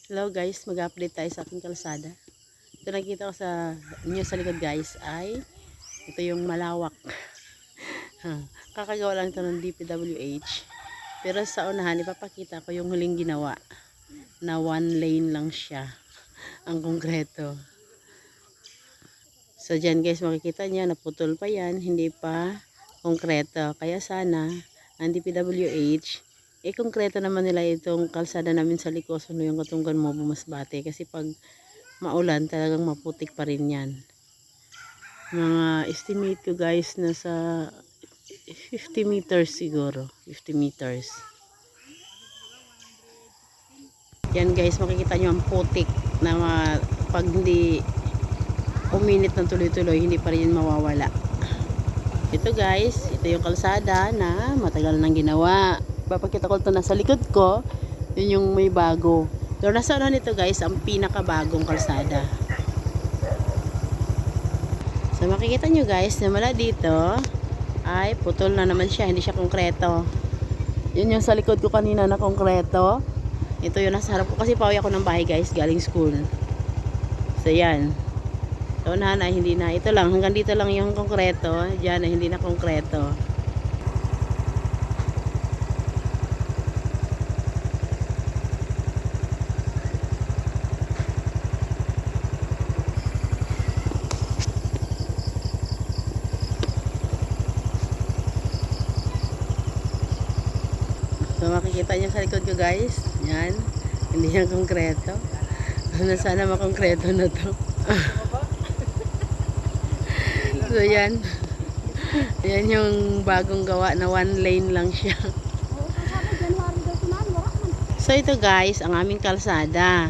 Hello guys, mag-update tayo sa aking kalsada. Ito nakita ko sa inyo sa likod guys ay ito yung malawak. Kakagawa lang ito ng DPWH. Pero sa unahan ipapakita ko yung huling ginawa na one lane lang siya ang konkreto. So dyan guys makikita niya naputol pa yan, hindi pa konkreto. Kaya sana ang DPWH konkreto naman nila itong kalsada namin sa Likoson yung Katunggan mo Bumasbate kasi pag maulan talagang maputik pa rin yan. Mga estimate ko guys nasa 50 meters siguro, 50 meters. Yan guys makikita nyo ang putik na pag hindi uminit ng tuloy-tuloy hindi pa rin mawawala. Ito guys, ito yung kalsada na matagal nang ginawa. Papakita ko ito nasa likod ko. Yun yung may bago. Pero nasa ano nito guys, ang pinakabagong kalsada. So makikita nyo guys, na mula dito ay putol na naman siya, hindi siya konkreto. Yun yung sa likod ko kanina na konkreto. Ito yung nasa harap ko kasi pauwi ako ng bahay guys, galing school. So yan. So na hindi na. Ito lang, hanggang dito lang yung konkreto. Diyan na hindi na konkreto. So makikita niyo sa likod ko guys. Yan. Hindi na konkreto. Sana makongkreto na to. So yan. Yan yung bagong gawa na one lane lang siya. So ito guys, ang aming kalsada.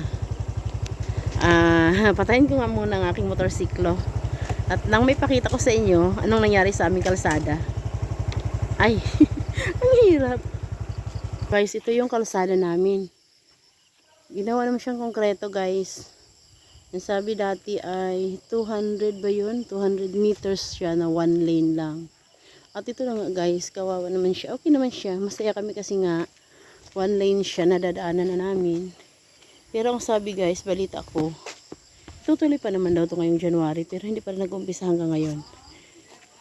Patayin ko nga muna ang aking motorsiklo. At nang may pakita ko sa inyo, anong nangyari sa aming kalsada. Ay, ang hirap. Guys, ito yung kalsada namin. Ginawa naman siyang konkreto guys. Ang sabi dati ay 200 ba yun? 200 meters siya na one lane lang. At ito na nga guys, kawawa naman siya. Okay naman siya. Masaya kami kasi nga one lane siya na dadaanan na namin. Pero ang sabi guys, balita ko, tutuloy pa naman daw ito ngayong January pero hindi pa rin nag-umpisa hanggang ngayon.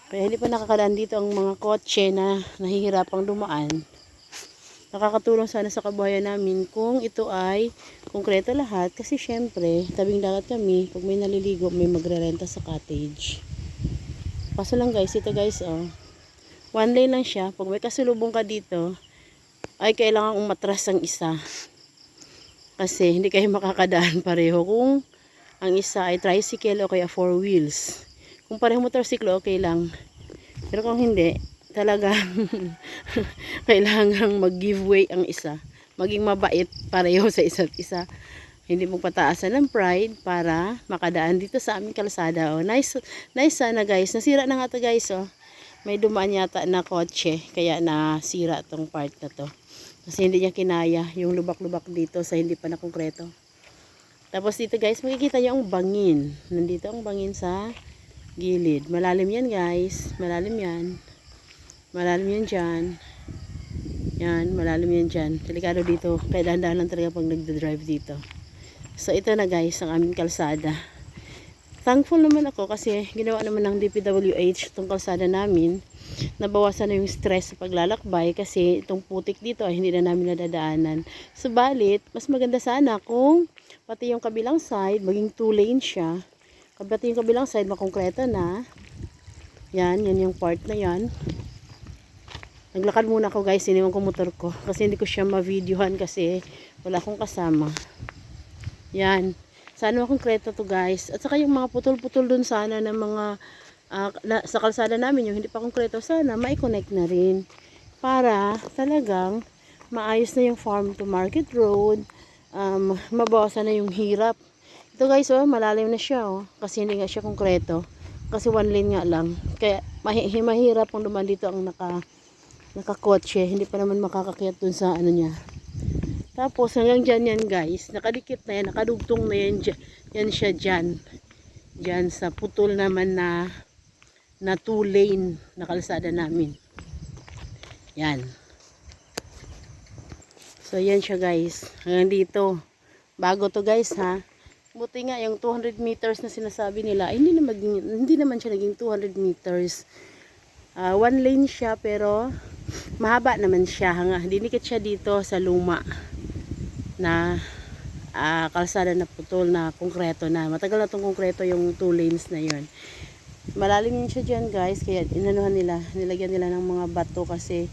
Kaya hindi pa nakakadaan dito ang mga kotse na nahihirapang dumaan. Nakakatulong sana sa kabuhayan namin kung ito ay konkreto lahat kasi syempre tabing dagat kami, pag may naliligo may magrerenta sa cottage. Kaso lang guys, ito guys one lane lang siya. Pag may kasulubong ka dito ay kailangan umatras ang isa kasi hindi kayo makakadaan pareho kung ang isa ay tricycle o kaya four wheels. Kung pareho motorsiklo okay lang, pero kung hindi talaga kailangang mag-giveaway ang isa. Maging mabait pareho sa isa't isa. Hindi mo pataasan ng pride para makadaan dito sa aming kalsada. Nice sana guys. Nasira na nga to guys. May dumaan yata na kotse. Kaya nasira tong part na to. Kasi hindi niya kinaya yung lubak-lubak dito sa hindi pa nakongkreto. Tapos dito guys, makikita niyo ang bangin. Nandito ang bangin sa gilid. Malalim yan guys. Malalim yan. Malalim yan dyan. Yan, malalim yan dyan. Delikado dito. Kaya dahan-dahan lang talaga pag nagda-drive dito. So, ito na guys, ang aming kalsada. Thankful naman ako kasi ginawa naman ng DPWH itong kalsada namin. Nabawasan na yung stress sa paglalakbay kasi itong putik dito ay hindi na namin nadadaanan. Subalit, mas maganda sana kung pati yung kabilang side, maging 2 lane siya. Pati yung kabilang side, makongkreta na. Yan yung part na yan. Naglakad muna ako guys, iniwan ko motor ko kasi hindi ko siya ma-videohan kasi wala akong kasama. Yan. Sana konkreto to guys. At saka yung mga putol-putol dun sana ng mga sa kalsada namin, yung hindi pa konkreto, sana ma-connect na rin. Para talagang maayos na yung farm to market road. Mabawasan na yung hirap. Ito guys, malalim na siya kasi hindi nga siya konkreto. Kasi one lane nga lang. Kaya mahirap kung duman dito ang nakakotse, hindi pa naman makakakyat dun sa ano niya. Tapos hanggang dyan yan guys, nakadikit na yan, nakadugtong na yan, yan siya dyan. Dyan sa putol naman na 2 lane na kalsada namin. Yan. So yan siya guys, hanggang dito. Bago to guys ha. Buti nga yung 200 meters na sinasabi nila, ay, hindi naman siya naging 200 meters. One lane siya pero mahaba naman siya. Dinikit siya dito sa luma na kalsada na putol na konkreto na. Matagal na tong konkreto yung 2 lanes na yun. Malalim yun siya dyan guys, kaya inanuhan nila, nilagyan nila ng mga bato kasi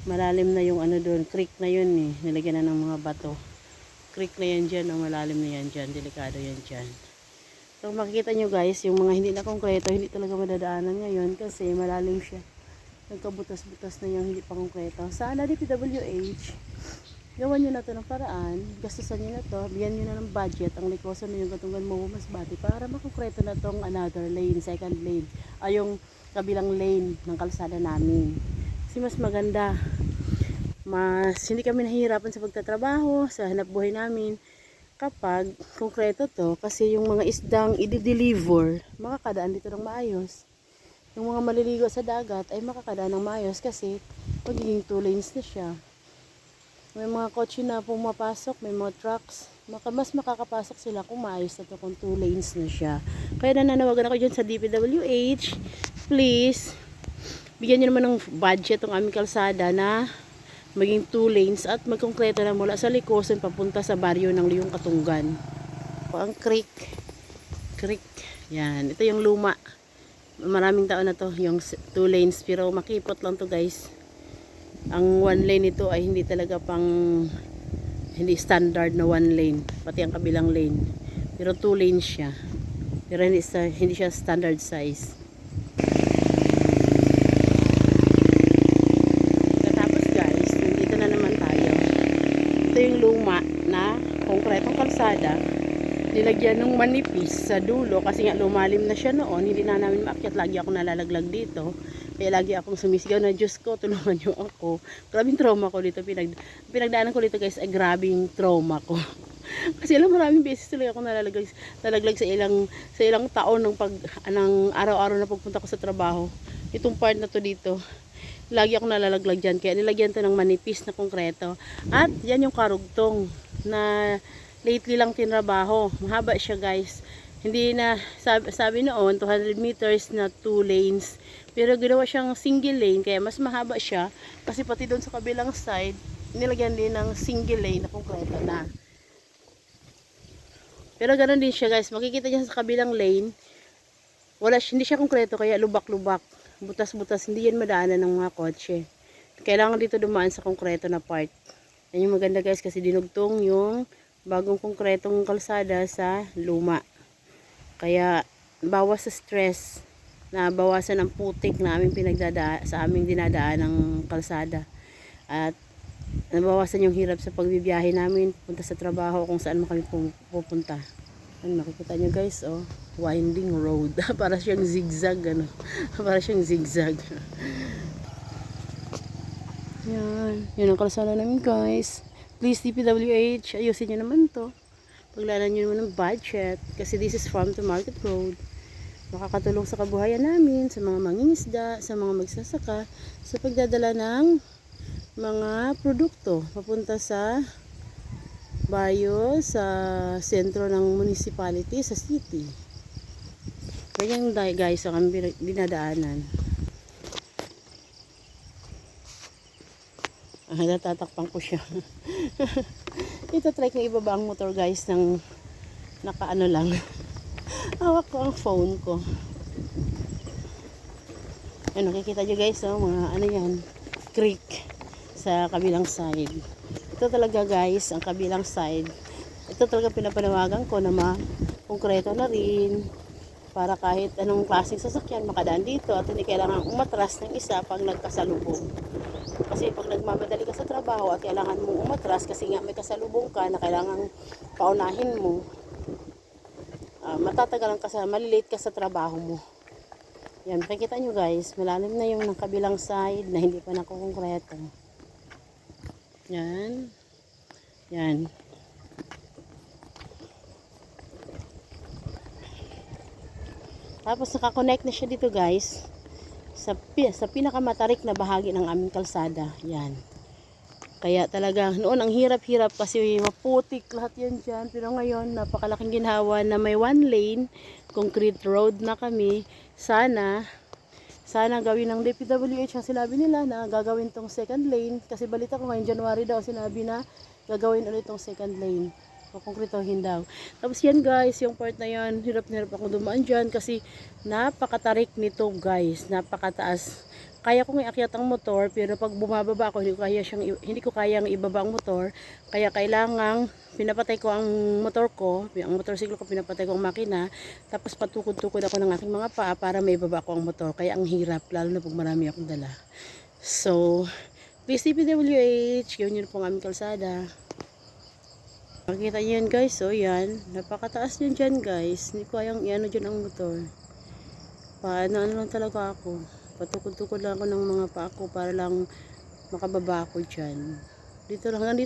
malalim na yung ano doon, creek na yun eh. Nilagyan na ng mga bato. Creek na yan dyan, malalim na yan dyan, delikado yan dyan. So makikita nyo guys, yung mga hindi na konkreto, hindi talaga madadaanan ngayon kasi malalim siya. Nagkabutas-butas na yung hindi pa konkreto. Sana DPWH, gawan nyo na to ng paraan, gastusan nyo na to, bigyan nyo na ng budget, ang likosan nyo yung Katunggan mo mas bati para makonkreto na tong another lane, second lane, ay yung kabilang lane ng kalsada namin. Kasi mas maganda. Hindi kami nahihirapan sa pagtatrabaho, sa hanap buhay namin kapag konkreto to, kasi yung mga isdang i-deliver makakadaan dito ng maayos. Yung mga maliligo sa dagat ay makakadaan ng maayos kasi magiging 2 lanes na siya. May mga kotse na pumapasok, may mga trucks, mas makakapasok sila kung maayos na to, kung 2 lanes na siya. Kaya nananawagan ako dyan sa DPWH, please bigyan nyo naman ng budget ng aming kalsada na maging 2 lanes at magkonkreto na mula sa likosan papunta sa baryo ng Liyong Katunggan. Ang creek. Yan, ito yung luma. Maraming taon na to, yung 2 lanes, pero makipot lang to guys. Ang 1 lane ito ay hindi talaga hindi standard na 1 lane, pati ang kabilang lane. Pero 2 lanes siya. Pero hindi siya standard size. Yung luma na konkretong kalsada, nilagyan ng manipis sa dulo kasi nga lumalim na siya noon, hindi na namin maakyat, lagi ako nalalaglag dito, kaya lagi akong sumisigaw na Diyos ko, tulungan niyo ako. Grabing trauma ko dito, pinagdaanan ko dito guys, ay grabing trauma ko. Kasi maraming beses tuloy ako nalaglag sa ilang taon ng araw-araw na pagpunta ko sa trabaho. Itong part na to dito, lagi ako nalalaglag dyan, kaya nilagyan to ng manipis na konkreto. At yan yung karugtong na lately lang tinrabaho. Mahaba siya guys. Hindi na, sabi noon 200 meters na 2 lanes, pero ginawa siyang single lane, kaya mas mahaba siya kasi pati doon sa kabilang side nilagyan din ng single lane na konkreto na. Pero ganoon din siya guys, makikita niyo sa kabilang lane hindi siya konkreto, kaya lubak-lubak, butas-butas, hindi yan madaanan ng mga kotse. Kailangan dito dumaan sa konkreto na part. Yan yung maganda guys, kasi dinugtong yung bagong konkretong kalsada sa luma. Kaya bawas sa stress, na bawasan ang putik na sa aming dinadaan ng kalsada. At nabawasan yung hirap sa pagbibiyahe namin punta sa trabaho, kung saan kami pupunta. Makikita nyo guys, oh, winding road. Para siyang zigzag, ano. Para siyang zigzag. Yan. Yun ang kalsada namin guys. Please DPWH, ayusin nyo naman to. Paglanan nyo naman ng budget. Kasi this is farm to market road. Makakatulong sa kabuhayan namin, sa mga mangingisda, sa mga magsasaka, sa pagdadala ng mga produkto papunta sa baryo, sa sentro ng municipality, sa city. Ganyan guys ang aming dinadaanan. Natatakpan ko siya. Ito try kong ibaba ang motor guys ng nakaano lang. Hawak ko ang phone ko. Ano, nakikita nyo guys, oh, mga ano yan, creek sa kabilang side. Ito talaga guys, ang kabilang side. Ito talaga pinapanawagan ko na konkreto na rin para kahit anong klaseng sasakyan makadaan dito at hindi kailangan umatras ng isa pag nagkasalubong. Kasi pag nagmamadali ka sa trabaho at kailangan mong umatras kasi nga may kasalubong ka na kailangan paunahin mo, matatagalan ka malilate ka sa trabaho mo. Yan, makikita nyo guys, malalim na yung kabilang side na hindi pa nakukongkreto. Yan. Yan. Tapos nakakonect na siya dito guys sa pinakamatarik na bahagi ng aming kalsada. Yan. Kaya talaga, noon ang hirap-hirap kasi maputik lahat yan dyan. Pero ngayon, napakalaking ginhawa na may one lane, concrete road na kami. Sana gawin ng DPWH ang sinabi nila na gagawin tong second lane. Kasi balita ko ngayon, January daw, sinabi na gagawin ulit tong second lane. Kukonkretohin daw. Tapos yan guys, yung part na yan, hirap na hirap ako dumaan dyan kasi napakatarik nito guys, napakataas. Kaya kong iakyat ang motor, pero pag bumababa ako, hindi ko kayang ibaba ang motor. Kaya kailangang pinapatay ko ang motor ko, ang motorsiklo ko pinapatay ko ang makina, tapos patukod-tukod ako ng aking mga paa para may baba ko ang motor. Kaya ang hirap, lalo na pag marami akong dala. So, please DPWH, yun yun po ang aming kalsada. Makikita nyo yan guys, so yan, napakataas yun dyan guys. Hindi ko kayang iano dyan ang motor. Paano lang talaga ako. Patukod-tukod lang ako ng mga paa ko para lang makababa ako dyan. Dito lang, hanggang dito